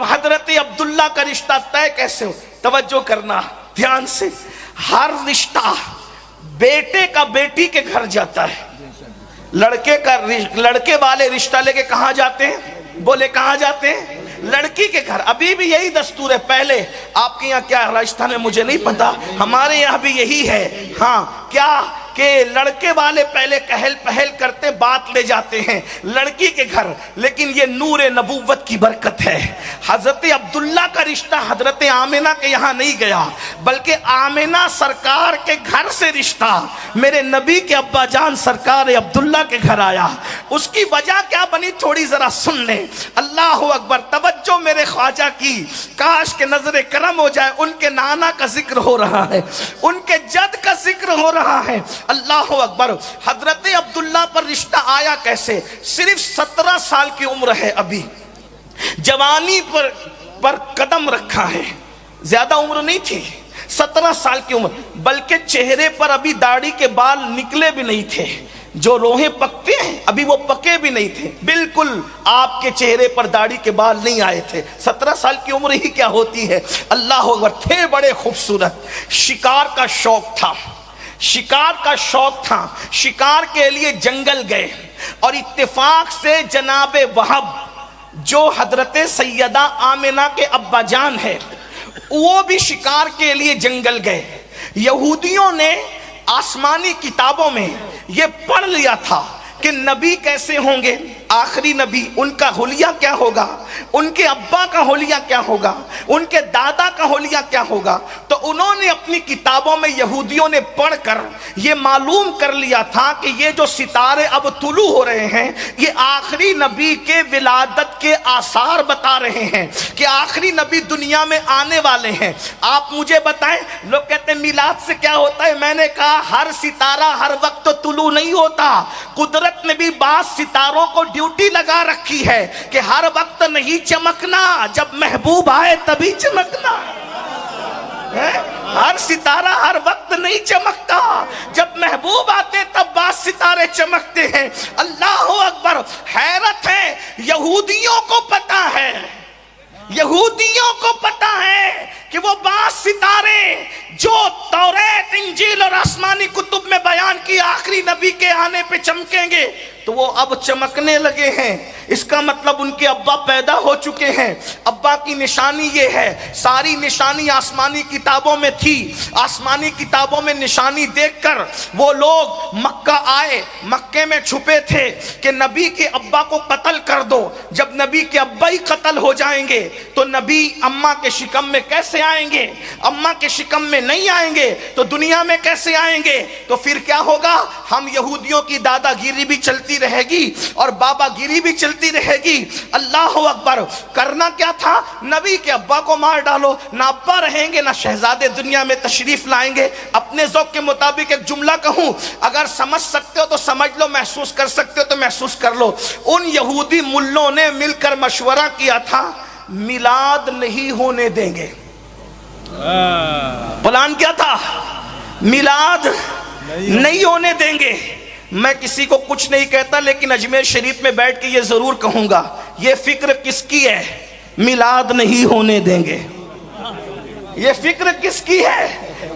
اب حضرت عبداللہ کا رشتہ طے کیسے ہو؟ توجہ کرنا دھیان سے، ہر رشتہ بیٹے کا بیٹی کے گھر جاتا ہے، لڑکے والے رشتہ لے کے کہاں جاتے ہیں؟ بولے کہاں جاتے ہیں؟ لڑکی کے گھر۔ ابھی بھی یہی دستور ہے، پہلے آپ کے یہاں کیا راجستھان میں مجھے نہیں پتا، ہمارے یہاں بھی یہی ہے، ہاں کیا کہ لڑکے والے پہلے کہل پہل کرتے بات لے جاتے ہیں لڑکی کے گھر، لیکن یہ نور نبوت کی برکت ہے۔ حضرت عبداللہ کا رشتہ حضرت آمنہ کے یہاں نہیں گیا، بلکہ آمنہ سرکار کے گھر سے رشتہ میرے نبی کے ابا جان سرکار عبداللہ کے گھر آیا۔ اس کی وجہ کیا بنی تھوڑی ذرا سن لیں۔ اللہ اکبر، توجہ میرے خواجہ کی، کاش کہ نظر کرم ہو جائے۔ ان کے نانا کا ذکر ہو رہا ہے، ان کے جد کا ذکر ہو رہا ہے۔ اللہ اکبر، حضرت عبداللہ پر رشتہ آیا کیسے؟ صرف 17 سال کی عمر ہے، ابھی جوانی پر قدم رکھا ہے، زیادہ عمر نہیں تھی، 17 سال کی عمر، بلکہ چہرے پر ابھی داڑھی کے بال نکلے بھی نہیں تھے، جو روحیں پکتے ہیں ابھی وہ پکے بھی نہیں تھے، بالکل آپ کے چہرے پر داڑھی کے بال نہیں آئے تھے۔ 17 سال کی عمر ہی کیا ہوتی ہے، اللہ اکبر۔ تھے بڑے خوبصورت، شکار کا شوق تھا، شکار کا شوق تھا، شکار کے لیے جنگل گئے، اور اتفاق سے جناب وہب جو حضرت سیدہ آمنہ کے ابا جان ہے وہ بھی شکار کے لیے جنگل گئے۔ یہودیوں نے آسمانی کتابوں میں یہ پڑھ لیا تھا کہ نبی کیسے ہوں گے، آخری نبی، ان کا حلیہ کیا ہوگا، ان کے ابا کا حلیہ کیا ہوگا، ان کے دادا کا حلیہ کیا ہوگا۔ تو انہوں نے اپنی کتابوں میں، یہودیوں نے پڑھ کر یہ معلوم کر لیا تھا کہ یہ جو ستارے اب طلوع ہو رہے ہیں یہ آخری نبی کے ولادت کے آثار بتا رہے ہیں کہ آخری نبی دنیا میں آنے والے ہیں۔ آپ مجھے بتائیں، لوگ کہتے ہیں میلاد سے کیا ہوتا ہے؟ میں نے کہا ہر ستارہ ہر وقت تو طلوع نہیں ہوتا، قدرت نے بھی بعض ستاروں کو ڈیوٹی لگا رکھی ہے کہ ہر وقت نہیں چمکنا، جب محبوب آئے تبھی چمکنا۔ ہر ستارہ ہر وقت نہیں چمکتا، جب محبوب آتے تب بعض ستارے چمکتے ہیں۔ اللہ اکبر، حیرت ہے، یہودیوں کو پتا ہے، یہودیوں کو پتا ہے کہ وہ بعض ستارے جو توریت، انجیل اور آسمانی کتب میں بیان کی آخری نبی کے آنے پہ چمکیں گے، تو وہ اب چمکنے لگے ہیں۔ اس کا مطلب ان کے ابا پیدا ہو چکے ہیں۔ ابا کی نشانی یہ ہے، ساری نشانی آسمانی کتابوں میں تھی، آسمانی کتابوں میں نشانی دیکھ کر وہ لوگ مکہ آئے، مکے میں چھپے تھے کہ نبی کے ابا کو قتل کر دو۔ جب نبی کے ابا ہی قتل ہو جائیں گے تو نبی اماں کے شکم میں کیسے آئیں گے؟ اماں کے شکم میں نہیں آئیں گے تو دنیا میں کیسے آئیں گے؟ تو پھر کیا ہوگا؟ ہم یہودیوں کی دادا گیری بھی چلتی رہے گی اور بابا گیری بھی چلتی رہے گی۔ اللہ اکبر، کرنا کیا تھا؟ نبی کے ابا کو مار ڈالو، نہ ابا رہیں گے نہ شہزادے دنیا میں تشریف لائیں گے۔ اپنے ذوق کے مطابق ایک جملہ کہوں، اگر سمجھ سکتے ہو تو سمجھ لو، محسوس کر سکتے ہو تو محسوس کر لو۔ ان یہودی ملوں نے مل کر مشورہ کیا تھا میلاد نہیں ہونے دیں گے۔ پلان کیا تھا؟ میلاد نہیں ہونے دیں گے۔ میں کسی کو کچھ نہیں کہتا، لیکن اجمیر شریف میں بیٹھ کے یہ ضرور کہوں گا، یہ فکر کس کی ہے؟ میلاد نہیں ہونے دیں گے۔ یہ فکر کس کی ہے؟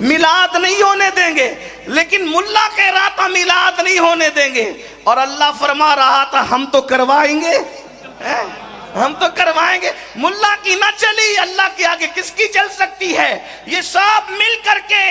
میلاد نہیں ہونے دیں گے۔ لیکن ملا کہہ رہا تھا میلاد نہیں ہونے دیں گے، اور اللہ فرما رہا تھا ہم تو کروائیں گے، ہم تو کروائیں گے۔ ملا کی نہ چلی، اللہ کے آگے کس کی چل سکتی ہے؟ یہ سب مل کر کے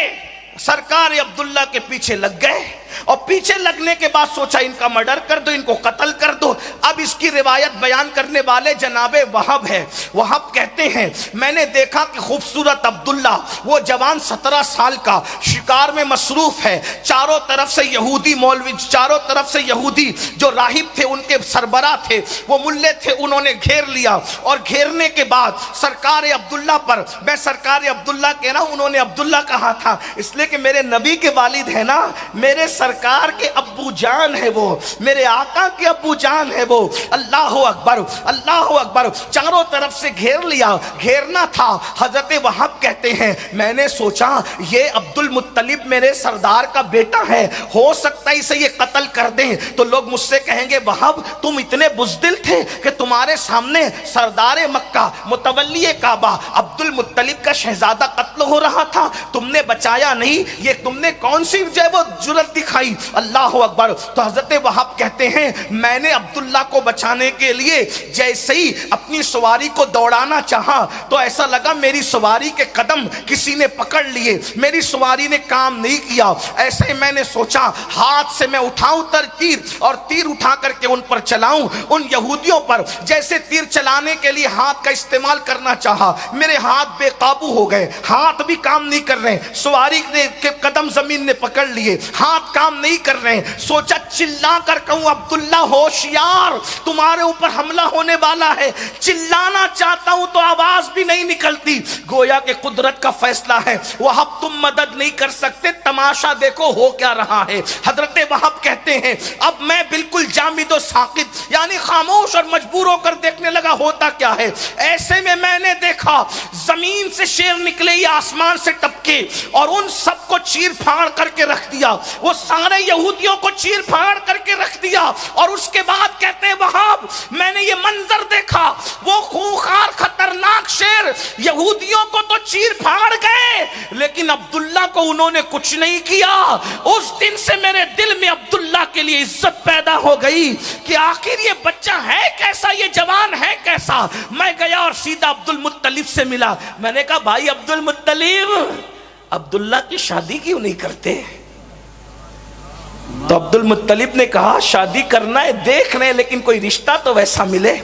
سرکار عبداللہ کے پیچھے لگ گئے، اور پیچھے لگنے کے بعد سوچا ان کا مرڈر کر دو، ان کو قتل کر دو۔ اب اس کی روایت بیان کرنے والے جناب وہب ہے۔ وہب کہتے ہیں میں نے دیکھا کہ خوبصورت عبداللہ، وہ جوان 17 سال کا، شکار میں مصروف ہے، چاروں طرف سے یہودی مولوی، چاروں طرف سے یہودی جو راہب تھے، ان کے سربراہ تھے، وہ ملے تھے، انہوں نے گھیر لیا، اور گھیرنے کے بعد سرکار عبداللہ پر، میں سرکار عبداللہ کہہ رہا ہوں، انہوں نے عبداللہ کہا تھا اس لیے کہ میرے نبی کے والد ہیں نا، میرے سرکار کے ابو جان ہے وہ، میرے آقا کے ابو جان ہے وہ. اللہ اکبر اللہ اکبر. چاروں طرف سے گھیر لیا، گھیرنا تھا. حضرت وہب کہتے ہیں میں نے سوچا یہ عبد المطلب میرے سردار کا بیٹا ہے، ہو سکتا ہے اسے یہ قتل کر دیں. تو لوگ مجھ سے کہیں گے وہب تم اتنے بزدل تھے کہ تمہارے سامنے سردار مکہ متولی کعبہ عبد المطلب کا شہزادہ قتل ہو رہا تھا، تم نے بچایا نہیں، یہ تم نے کون سی جو ہے وہ جرأت دکھائی. اللہ اکبر. تو حضرت وہب کہتے ہیں میں نے عبداللہ کو بچانے کے لیے جیسے ہی اپنی سواری کو دوڑانا چاہا تو ایسا لگا میری سواری کے قدم کسی نے پکڑ لیے، میری سواری نے کام نہیں کیا. ایسے میں نے سوچا ہاتھ سے میں اٹھاؤں تیر اور تیر اٹھا کر کے ان پر چلاؤں، ان یہودیوں پر. جیسے تیر چلانے کے لیے ہاتھ کا استعمال کرنا چاہا، میرے ہاتھ بے قابو ہو گئے، ہاتھ بھی کام نہیں کر رہے، سواری کے قدم زمین نے پکڑ لیے، ہاتھ کام نہیں کر رہے. سوچا چلا کر کہوں عبداللہ ہوشیار تمہارے اوپر حملہ ہونے والا ہے. چلانا چاہتا ہوں تو آواز بھی نہیں نکلتی. گویا کہ قدرت کا فیصلہ ہے، وہب تم مدد نہیں کر سکتے، تماشا دیکھو ہو کیا رہا ہے. حضرت وہب کہتے ہیں اب میں بالکل جامد و ساکت یعنی خاموش اور مجبور ہو کر دیکھنے لگا ہوتا کیا ہے. ایسے میں نے دیکھا زمین سے شیر نکلے یا آسمان سے ٹپکے اور ان سب کو چیر پھاڑ کر کے رکھ دیا، وہ سارے یہودیوں کو چیر پھاڑ کر کے رکھ دیا. اور اس کے بعد کہتے ہیں وہاب میں نے یہ منظر دیکھا، وہ خونخوار خطرناک شیر یہودیوں کو تو چیر پھاڑ گئے لیکن عبداللہ کو انہوں نے کچھ نہیں کیا. اس دن سے میرے دل میں عبداللہ کے لیے عزت پیدا ہو گئی کہ آخر یہ بچہ ہے کیسا، یہ جوان ہے کیسا. میں گیا اور سیدھا عبد المطلب سے ملا. میں نے کہا بھائی عبد المطلب عبداللہ کی شادی کیوں نہیں کرتے؟ تو عبد المطلب نے کہا شادی کرنا ہے دیکھ رہے لیکن کوئی رشتہ تو ویسا ملے.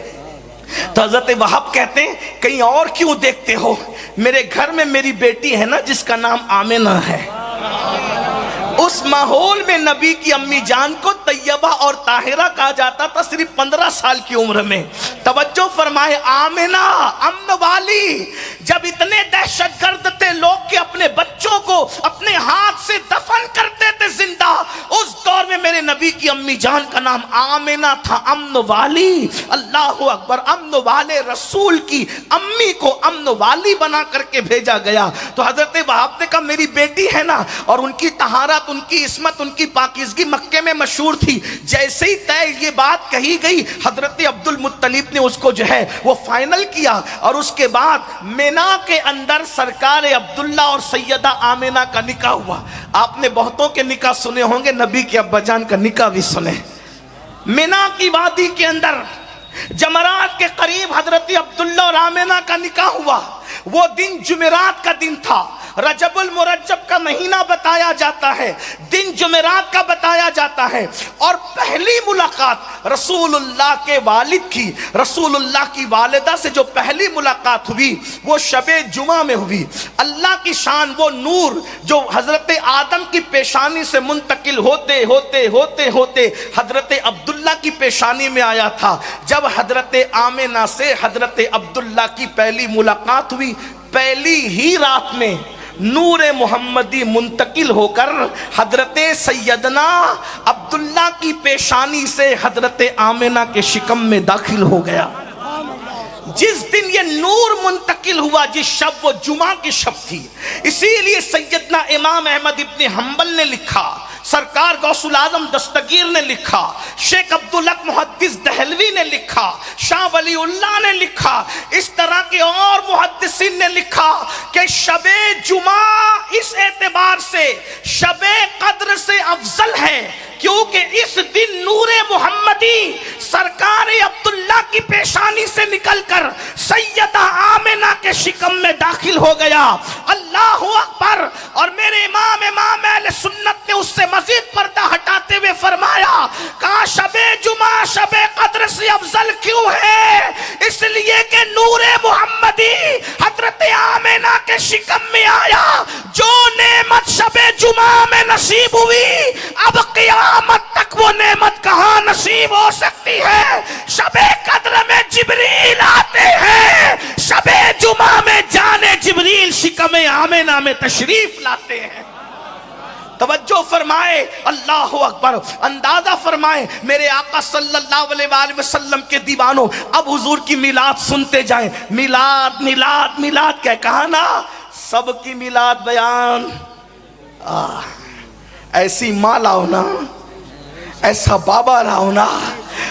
تو حضرت وہب کہتے ہیں کہیں اور کیوں دیکھتے ہو، میرے گھر میں میری بیٹی ہے نا جس کا نام آمنہ ہے. اس ماحول میں نبی کی امی جان کو طیبہ اور طاہرہ کہا جاتا تھا صرف 15 سال کی عمر میں. توجہ فرمائے آمنہ امن والی. جب اتنے دہشت گرد تھے لوگ کہ اپنے بچوں کو اپنے ہاتھ سے دفن کرتے تھے زندہ، اس دور میں میرے نبی کی امی جان کا نام آمنہ تھا، امن والی. اللہ اکبر. امن والے رسول کی امی کو امن والی بنا کر کے بھیجا گیا. تو حضرت وہاب نے کہا میری بیٹی ہے نا، اور ان کی طہارت ان کی عصمت ان کی پاکیزگی مکے میں مشہور تھی. جیسے ہی طے یہ بات کہی گئی حضرت عبد المطلب نے اس کو جو ہے وہ فائنل کیا. اور اس کے بعد مینا کے اندر سرکار عبداللہ اور سیدہ آمنہ کا نکاح ہوا. آپ نے بہتوں کے نکاح سنے ہوں گے، نبی کے ابا جان کا نکاح بھی سنے. مینا کی وادی کے اندر جمرات کے قریب حضرت عبداللہ اور آمنہ کا نکاح ہوا. وہ دن جمعرات کا دن تھا، رجب المرجب کا مہینہ بتایا جاتا ہے، دن جمعرات کا بتایا جاتا ہے. اور پہلی ملاقات رسول اللہ کے والد کی رسول اللہ کی والدہ سے جو پہلی ملاقات ہوئی وہ شب جمعہ میں ہوئی. اللہ کی شان وہ نور جو حضرت آدم کی پیشانی سے منتقل ہوتے ہوتے ہوتے ہوتے حضرت عبداللہ کی پیشانی میں آیا تھا. جب حضرت آمنہ سے حضرت عبداللہ کی پہلی ملاقات ہوئی، پہلی ہی رات میں نور محمدی منتقل ہو کر حضرت سیدنا عبداللہ کی پیشانی سے حضرت آمنہ کے شکم میں داخل ہو گیا. جس دن یہ نور منتقل ہوا جس شب وہ جمعہ کی شب تھی. اسی لیے سیدنا امام احمد ابن حنبل نے لکھا، سرکار غوث العظم دستگیر نے لکھا، شیخ عبدالحق محدث دہلوی نے لکھا، شاہ ولی اللہ نے لکھا، اس طرح کے اور محدثین نے لکھا کہ شب جمعہ اس اعتبار سے شب قدر سے افضل ہے کیونکہ اس دن نور محمدی سرکار عبداللہ کی پیشانی سے نکل کر سیدہ آمنہ کے شکم میں داخل ہو گیا. اللہ اکبر. اور میرے امام اہل سنت نے اس سے مزید پردہ ہٹاتے ہوئے فرمایا کہا شب جمعہ شب قدر سے افضل کیوں ہے؟ اس لیے کہ نور محمدی حضرت آمنہ کے شکم میں آیا. جو نعمت شب جمعہ میں نصیب ہوئی اب قیامت تک وہ نعمت کہاں نصیب ہو سکتی ہے؟ شب قدر میں جبریل آتے ہیں، شب جمعہ میں جانے جبریل شکم آمنہ میں تشریف لاتے ہیں. توجہ فرمائے، اللہ اکبر، اندازہ فرمائے میرے آقا صلی اللہ علیہ وآلہ وسلم کے دیوانوں، اب حضور کی میلاد سنتے جائیں۔ میلاد میلاد میلاد کیا کہا نا، سب کی میلاد بیان۔ ایسی ماں لاؤ نا، ایسا بابا لاؤ نا،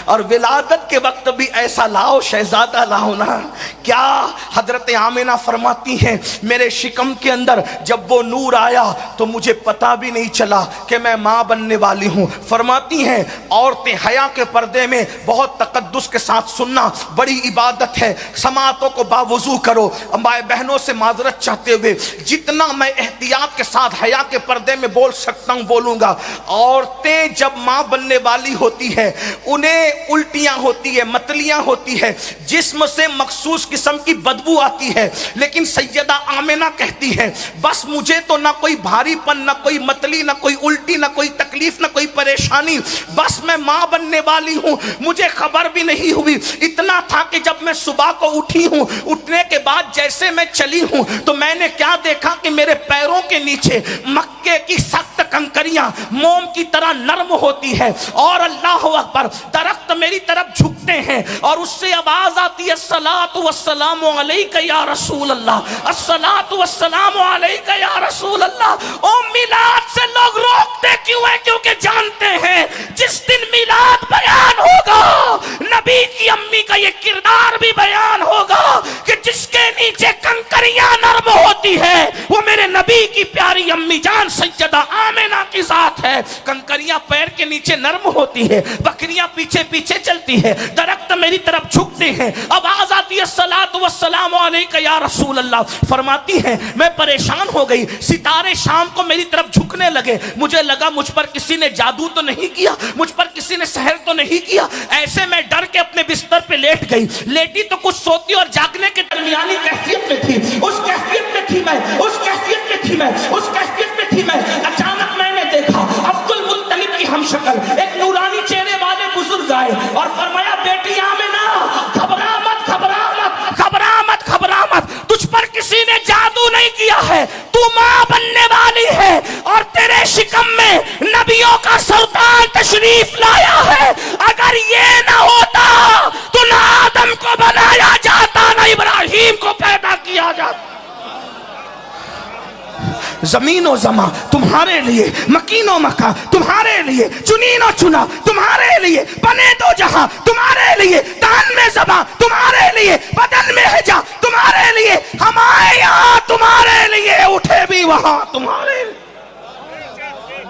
اور ولادت کے وقت بھی ایسا لاؤ، شہزادہ لاؤ نا۔ کیا حضرت آمنہ فرماتی ہیں میرے شکم کے اندر جب وہ نور آیا تو مجھے پتا بھی نہیں چلا کہ میں ماں بننے والی ہوں۔ فرماتی ہیں عورتیں حیا کے پردے میں بہت تقدس کے ساتھ سننا بڑی عبادت ہے، سماعتوں کو باوضو کرو۔ مائیں بہنوں سے معذرت چاہتے ہوئے جتنا میں احتیاط کے ساتھ حیا کے پردے میں بول سکتا ہوں بولوں گا۔ عورتیں جب ماں بننے والی ہوتی ہے انہیں الٹیاں ہوتی ہے، متلیاں ہوتی ہے، جسم سے مخصوص قسم کی بدبو آتی ہے، لیکن سیدہ آمنہ کہتی ہے بس مجھے تو نہ کوئی بھاری پن، نہ کوئی متلی، نہ کوئی الٹی، نہ کوئی تکلیف، نہ کوئی پریشانی، بس میں ماں بننے والی ہوں، مجھے خبر بھی نہیں ہوئی۔ اتنا تھا کہ جب میں صبح کو اٹھی ہوں، اٹھنے کے بعد جیسے میں چلی ہوں تو میں نے کیا دیکھا کہ میرے پیروں کے نیچے مکے کی سخت کنکریاں موم کی طرح نرم ہوتی ہے، اور اللہ اکبر درخت میری طرف جھکتے ہیں، اور اس سے آواز آتی ہے الصلاۃ والسلام علیک یا رسول اللہ، الصلاۃ والسلام علیک یا رسول اللہ۔ او میلاد سے لوگ روکتے کیوں ہیں؟ کیونکہ جانتے ہیں جس دن میلاد بیان ہوگا نبی کی امی کا یہ کردار بھی بیان ہوگا کہ جس کے نیچے کنکریاں نرم ہوتی ہے وہ میرے نبی کی پیاری امی جان سیدہ آمنہ کی ذات ہے۔ کنکریاں پیر کے نیچے نرم ہوتی ہے، بکریاں پیچھے پیچھے چلتی ہے، درخت میری طرف جھکتے ہیں، آواز آتی ہے الصلاۃ والسلام علیک یا رسول اللہ۔ فرماتی ہیں میں پریشان ہو گئی، ستارے شام کو میری طرف جھکنے لگے، مجھے لگا مجھ پر کسی نے جادو تو نہیں کیا، مجھ پر کسی نے سحر تو نہیں کیا۔ ایسے میں ڈر کے اپنے بستر پہ لیٹ گئی، لیٹی تو کچھ سوتی اور جاگنے کے درمیانی کیفیت میں تھی، اس کیفیت میں تھی میں، اس کیفیت میں تھی میں، اس کیفیت میں تھی میں۔ اچانک میں نے دیکھا عبد المطلب کی ہم شکل ایک نورانی چہرے والے بزرگ آئے اور فرمایا بیٹی آمنہ گھبرا مت، گھبرا مت، گھبرا مت، گھبرا مت، تجھ پر کسی نے جادو نہیں کیا ہے، تو ماں بننے والی ہے، اور تیرے شکم میں نبیوں کا سلطان تشریف لایا ہے۔ اگر یہ نہ ہوتا تو نہ آدم کو بنایا جاتا، نہ ابراہیم کو پیدا کیا جاتا۔ زمین و زمان تمہارے لیے، مکین و مکان تمہارے لیے، چنین و چنا تمہارے لیے، بنے دو جہاں تمہارے لیے، تن میں زبان تمہارے لیے، بدن میں ہجا تمہارے لیے، ہم آئے یہاں تمہارے لیے، اٹھے بھی وہاں تمہارے لیے۔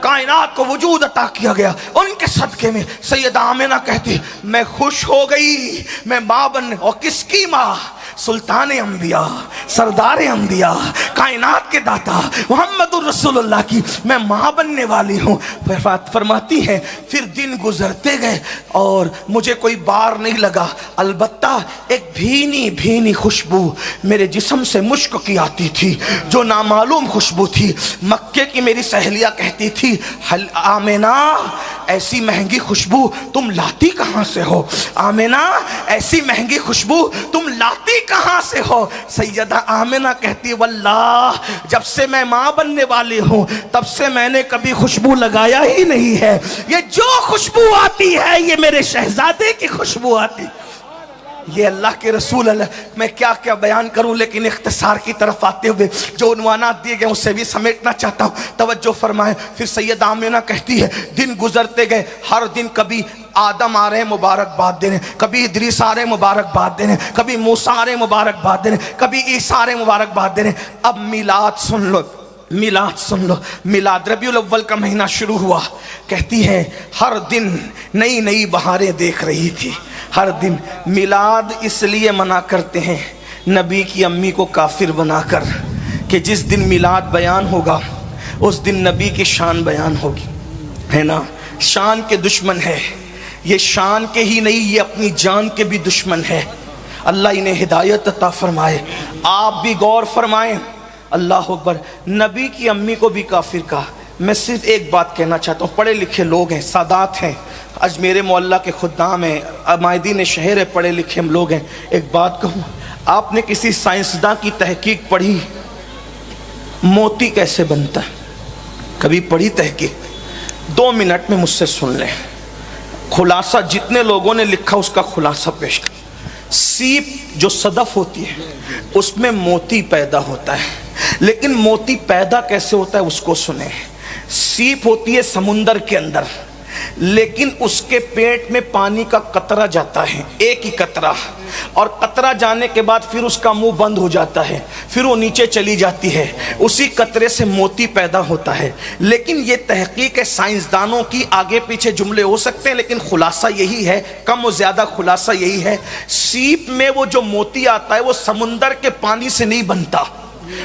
کائنات کو وجود عطا کیا گیا ان کے صدقے میں۔ سیدہ آمنہ کہتی میں خوش ہو گئی، میں ماں بننے، اور کس کی ماں؟ سلطان انبیاء، سردار انبیاء، کائنات کے داتا محمد الرسول اللہ کی میں ماں بننے والی ہوں۔ فرماتی ہیں پھر دن گزرتے گئے اور مجھے کوئی بار نہیں لگا، البتہ ایک بھینی بھینی خوشبو میرے جسم سے مشک کی آتی تھی جو نامعلوم خوشبو تھی۔ مکے کی میری سہیلیاں کہتی تھی آمنہ ایسی مہنگی خوشبو تم لاتی کہاں سے ہو؟ آمنہ ایسی مہنگی خوشبو تم لاتی کہاں سے ہو؟ سیدہ آمنہ کہتی واللہ جب سے میں ماں بننے والی ہوں تب سے میں نے کبھی خوشبو لگایا ہی نہیں ہے، یہ جو خوشبو آتی ہے یہ میرے شہزادے کی خوشبو آتی۔ یہ اللہ کے رسول اللہ، میں کیا کیا بیان کروں، لیکن اختصار کی طرف آتے ہوئے جو عنوانات دیے گئے اسے بھی سمیٹنا چاہتا ہوں، توجہ فرمائیں۔ پھر سیدہ آمنہ کہتی ہے دن گزرتے گئے، ہر دن کبھی آدم آ رہے ہیں مبارکباد دینے، کبھی ادریس آ رہے ہیں مبارکباد دینے، کبھی موسیٰ آ رہے ہیں مبارکباد دینے، کبھی عیسیٰ آ رہے ہیں مبارکباد دینے۔ اب میلاد سن لو، میلاد سن لو، میلاد ربیع الاول کا مہینہ شروع ہوا۔ کہتی ہے ہر دن نئی نئی بہاریں دیکھ رہی تھی، ہر دن۔ میلاد اس لیے منع کرتے ہیں نبی کی امی کو کافر بنا کر کہ جس دن میلاد بیان ہوگا اس دن نبی کی شان بیان ہوگی، ہے نا؟ شان کے دشمن ہے یہ، شان کے ہی نہیں یہ اپنی جان کے بھی دشمن ہے۔ اللہ انہیں ہدایت عطا فرمائے، آپ بھی غور فرمائیں۔ اللہ اکبر، نبی کی امی کو بھی کافر کہا۔ میں صرف ایک بات کہنا چاہتا ہوں، پڑھے لکھے لوگ ہیں، سادات ہیں، اجمیر معلیٰ کے خدام ہیں، مائدین شہر ہے، پڑھے لکھے ہم لوگ ہیں۔ ایک بات کہوں، آپ نے کسی سائنسداں کی تحقیق پڑھی موتی کیسے بنتا ہے؟ کبھی پڑھی تحقیق؟ 2 منٹ میں مجھ سے سن لیں، خلاصہ جتنے لوگوں نے لکھا اس کا خلاصہ پیش کر۔ سیپ جو صدف ہوتی ہے اس میں موتی پیدا ہوتا ہے، لیکن موتی پیدا کیسے ہوتا ہے اس کو سنیں۔ سیپ ہوتی ہے سمندر کے اندر، لیکن اس کے پیٹ میں پانی کا قطرہ جاتا ہے، ایک ہی قطرہ، اور قطرہ جانے کے بعد پھر اس کا منہ بند ہو جاتا ہے، پھر وہ نیچے چلی جاتی ہے، اسی قطرے سے موتی پیدا ہوتا ہے۔ لیکن یہ تحقیق ہے سائنسدانوں کی، آگے پیچھے جملے ہو سکتے ہیں لیکن خلاصہ یہی ہے، کم و زیادہ خلاصہ یہی ہے، سیپ میں وہ جو موتی آتا ہے وہ سمندر کے پانی سے نہیں بنتا،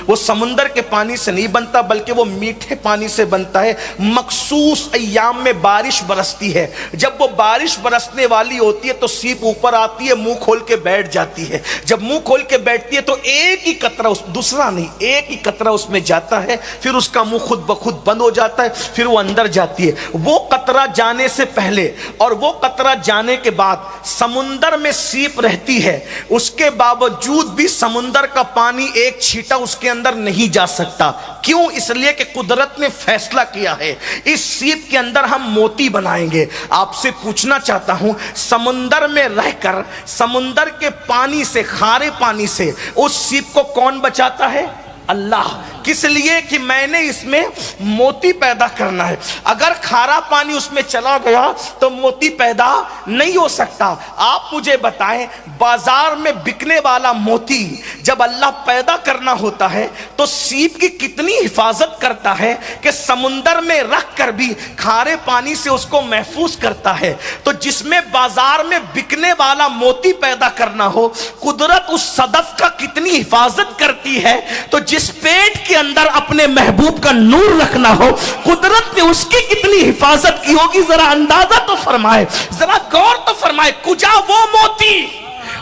وہ سمندر کے پانی سے نہیں بنتا بلکہ وہ میٹھے پانی سے بنتا ہے۔ مخصوص ایام میں بارش برستی ہے، جب وہ بارش برسنے والی ہوتی ہے تو سیپ اوپر آتی ہے، منہ کھول کے بیٹھ جاتی ہے، جب منہ کھول کے بیٹھتی ہے تو ایک ہی قطرہ، دوسرا نہیں، ایک ہی قطرہ اس میں جاتا ہے، پھر اس کا منہ خود بخود بند ہو جاتا ہے، پھر وہ اندر جاتی ہے۔ وہ قطرہ جانے سے پہلے اور وہ قطرہ جانے کے بعد سمندر میں سیپ رہتی ہے، اس کے باوجود بھی سمندر کا پانی ایک چھیٹا اس کے اندر نہیں جا سکتا۔ کیوں؟ اس لیے کہ قدرت نے فیصلہ کیا ہے اس سیپ کے اندر ہم موتی بنائیں گے۔ آپ سے پوچھنا چاہتا ہوں، سمندر میں رہ کر سمندر کے پانی سے، کھارے پانی سے اس سیپ کو کون بچاتا ہے؟ اللہ۔ کس لیے؟ کہ میں نے اس میں موتی پیدا کرنا ہے، اگر کھارا پانی اس میں چلا گیا تو موتی پیدا نہیں ہو سکتا۔ آپ مجھے بتائیں، بازار میں بکنے والا موتی جب اللہ پیدا کرنا ہوتا ہے تو سیپ کی کتنی حفاظت کرتا ہے کہ سمندر میں رکھ کر بھی کھارے پانی سے اس کو محفوظ کرتا ہے۔ تو جس میں بازار میں بکنے والا موتی پیدا کرنا ہو، قدرت اس صدف کا کتنی حفاظت کرتی ہے، تو جس پیٹ کے اندر اپنے محبوب کا نور رکھنا ہو، قدرت نے اس کی کتنی حفاظت کی ہوگی، ذرا اندازہ تو فرمائے، ذرا غور تو فرمائے۔ کجا وہ موتی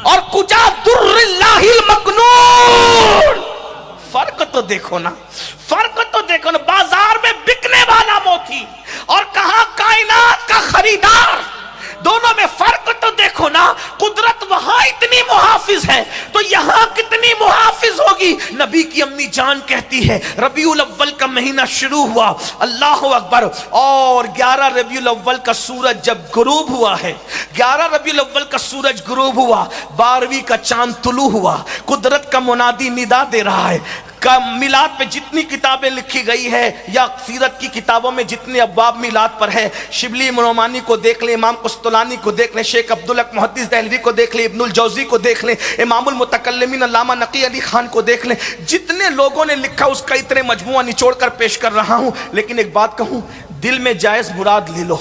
اور کجا در اللہ المکنون، فرق تو دیکھو نا، فرق تو دیکھو نا۔ بازار میں بکنے والا موتی اور کہاں کائنات کا خریدار، دونوں میں فرق تو دیکھو نا۔ قدرت وہاں اتنی محافظ ہے تو یہاں کتنی محافظ ہوگی۔ نبی کی امی جان کہتی ہے ربیع الاول کا مہینہ شروع ہوا، اللہ اکبر، اور 11 ربیع الاول کا سورج جب غروب ہوا ہے، 11 ربیع الاول کا سورج غروب ہوا، 12ویں کا چاند طلوع ہوا، قدرت کا منادی ندا دے رہا ہے۔ میلاد پہ جتنی کتابیں لکھی گئی ہے یا سیرت کی کتابوں میں جتنے ابواب میلاد پر ہے، شبلی نعمانی کو دیکھ لیں، امام قسطلانی کو دیکھ لیں، شیخ عبدالحق محدث دہلوی کو دیکھ لیں، ابن الجوزی کو دیکھ لیں، امام المتکلمین علامہ نقی علی خان کو دیکھ لیں، جتنے لوگوں نے لکھا اس کا اتنے مجموعہ نچوڑ کر پیش کر رہا ہوں۔ لیکن ایک بات کہوں، دل میں جائز مراد لے لو،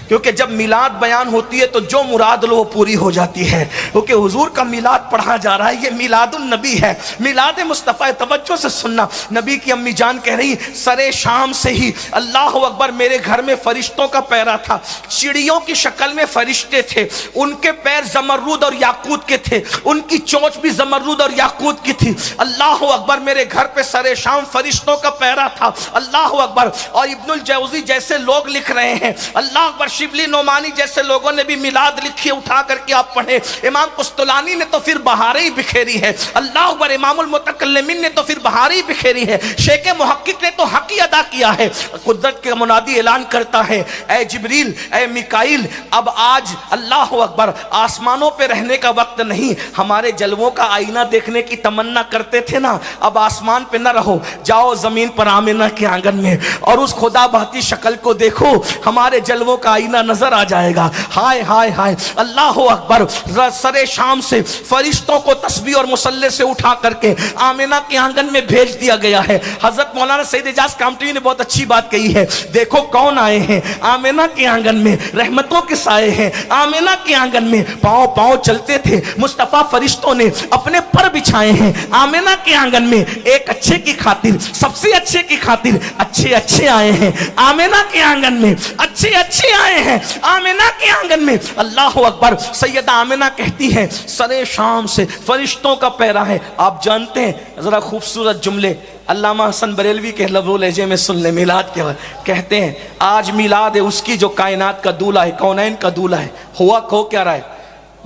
کیونکہ جب میلاد بیان ہوتی ہے تو جو مراد لو وہ پوری ہو جاتی ہے، کیونکہ حضور کا میلاد پڑھا جا رہا ہے، یہ میلاد النبی ہے، میلاد مصطفیٰ۔ توجہ سے سننا، نبی کی امی جان کہہ رہی سرے شام سے ہی اللہ اکبر میرے گھر میں فرشتوں کا پیرا تھا، چڑیوں کی شکل میں فرشتے تھے، ان کے پیر زمرد اور یاقوت کے تھے، ان کی چونچ بھی زمرد اور یاقوت کی تھی۔ اللہ اکبر، میرے گھر پہ سرے شام فرشتوں کا پیرا تھا، اللہ اکبر۔ اور ابن الجوزی جیسے لوگ لکھ رہے ہیں، اللہ اکبر، شبلی نعمانی جیسے لوگوں نے بھی میلاد لکھی، اٹھا کر کے آپ پڑھیں۔ امام قسطلانی نے تو پھر بہاریں ہی بکھیری ہے، اللہ اکبر۔ امام المتکلمین نے تو پھر بہاریں ہی بکھیری ہے، شیخ محقق نے تو حق ہی ادا کیا ہے۔ قدرت کے منادی اعلان کرتا ہے، اے جبریل، اے میکائیل، اب آج اللہ اکبر آسمانوں پہ رہنے کا وقت نہیں، ہمارے جلووں کا آئینہ دیکھنے کی تمنا کرتے تھے نا، اب آسمان پہ نہ رہو، جاؤ زمین پر آمنہ کے آنگن میں اور اس خدا بہتی شکل کو دیکھو، ہمارے جلووں کا آئینہ نظر آ جائے گا۔ ہائے ہائے ہائے، اللہ اکبر، سرے شام سے فرشتوں کو تسبیح اور مصلی سے اٹھا کر کے آمنہ کے آنگن میں بھیج دیا گیا ہے۔ حضرت مولانا سید اعجاز کامٹی نے بہت اچھی بات کہی ہے، دیکھو کون آئے ہیں آمنہ کے آنگن میں، رحمتوں کے سائے ہیں آمنہ کے آنگن میں، پاؤں پاؤں چلتے تھے مصطفیٰ، فرشتوں نے اپنے پر بچھائے ہیں آمنہ کے آنگن میں، ایک اچھے کی خاطر، سب سے اچھے کی خاطر، اچھے اچھے آئے ہیں آمنہ کے آنگن میں، اچھے اچھے آئے ہیں آمنہ کے آنگن میں۔ اللہ اکبر، سیدہ آمنہ کہتی ہیں سرے شام سے فرشتوں کا پیرا ہے۔ آپ جانتے ہیں، ذرا خوبصورت جملے علامہ حسن بریلوی کے لب و لہجے میں سن لیں میلاد کے وقت، کہتے ہیں آج میلاد ہے اس کی جو کائنات کا دولہا ہے، کونین کا دولہا ہے۔ ہوا کہو کیا رہا ہے؟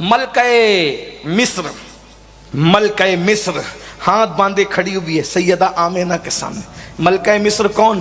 ملکہ مصر، ملکہ مصر ہاتھ باندھے کھڑی ہوئی ہے سیدہ آمنہ کے سامنے۔ ملکہ مصر کون؟